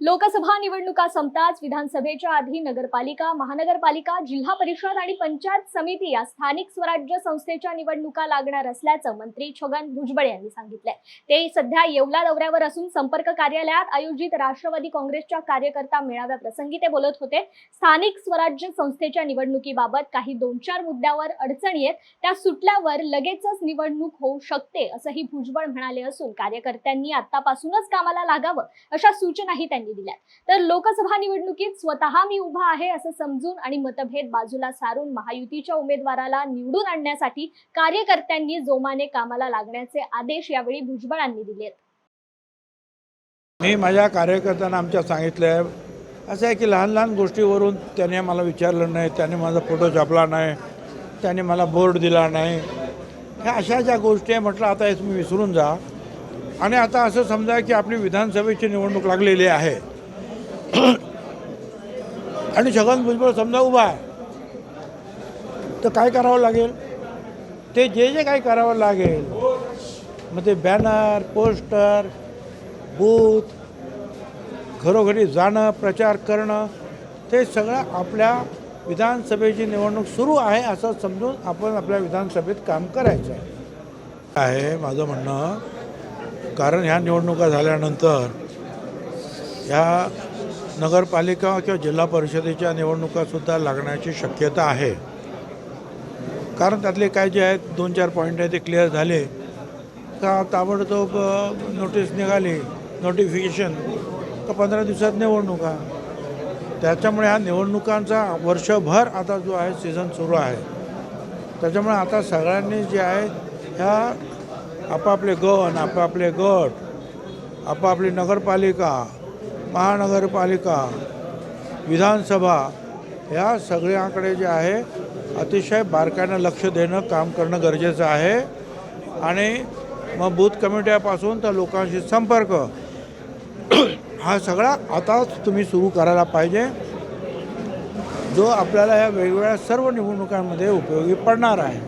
लोकसभा निवडणुका संपताच विधानसभेच्या आधी नगरपालिका, महानगरपालिका, जिल्हा परिषद आणि पंचायत समिती या स्थानिक स्वराज्य संस्थेच्या निवडणुका लागणार असल्याचं मंत्री छगन भुजबळ यांनी सांगितलंय। ते सध्या येवला दौऱ्यावर असून संपर्क कार्यालयात आयोजित राष्ट्रवादी काँग्रेसच्या कार्यकर्ता मेळाव्याप्रसंगी ते बोलत होते। स्थानिक स्वराज्य संस्थेच्या निवडणुकीबाबत काही 2-4 मुद्द्यावर अडचणी आहेत, त्या सुटल्यावर लगेचच निवडणूक होऊ शकते असंही भुजबळ म्हणाले असून कार्यकर्त्यांनी आतापासूनच कामाला लागावं अशा सूचनाही त्यांनी दिल्या। तर लोकसभा निवडणुकीत स्वतः मी उभा आहे असं समजून आणि मतभेद बाजूला सारून महायुतीच्या उमेदवाराला निवडून आणण्यासाठी कार्यकर्त्यांनी जोमाने कामाला लागण्याचे आदेश यावेळी भुजबळांनी दिलेत। मी माझ्या कार्यकर्त्यांना आमच्या सांगितलं असं आहे की लहान लहान गोष्टीवरून त्याने मला विचारलं नाही, त्याने माझा फोटो छापला नाही, त्याने मला बोर्ड दिला नाही, ह्या अशा ज्या गोष्टी आहे म्हटलं आता हे तुम्ही विसरून जा आणि आता असं समजा की आपली विधानसभेची निवडणूक लागलेली आहे आणि छगन भुजबळ समजा उभा आहे, तर काय करावं लागेल, ते जे काही करावं लागेल मग ते बॅनर, पोस्टर, बूथ, घरोघरी जाणं, प्रचार करणं, ते सगळं आपल्या विधानसभेची निवडणूक सुरू आहे असं समजून आपण आपल्या विधानसभेत काम करायचं आहे माझं म्हणणं। कारण ह्या निवडणुका झाल्यानंतर ह्या नगरपालिका किंवा जिल्हा परिषदेच्या निवडणुकासुद्धा लागण्याची शक्यता आहे। कारण त्यातले काय जे आहेत 2-4 पॉईंट आहेत ते क्लिअर झाले का ताबडतोब नोटीस निघाली, नोटिफिकेशन का 15 दिवसात निवडणुका। त्याच्यामुळे ह्या निवडणुकांचा वर्षभर आता जो आहे सीझन सुरू आहे, त्याच्यामुळे आता सगळ्यांनी जे आहे ह्या आपापले गण, आपापले गट, आपापली नगरपालिका, महानगरपालिका, विधानसभा या सगळ्याकडे जे आहे अतिशय बारकाईनं लक्ष देणं, काम करणं गरजेचं आहे। आणि मग बूथ कमिट्यापासून तर लोकांशी संपर्क हा सगळा आताच तुम्ही सुरू करायला पाहिजे, जो आपल्याला ह्या वेगवेगळ्या सर्व निवडणुकांमध्ये उपयोगी पडणार आहे।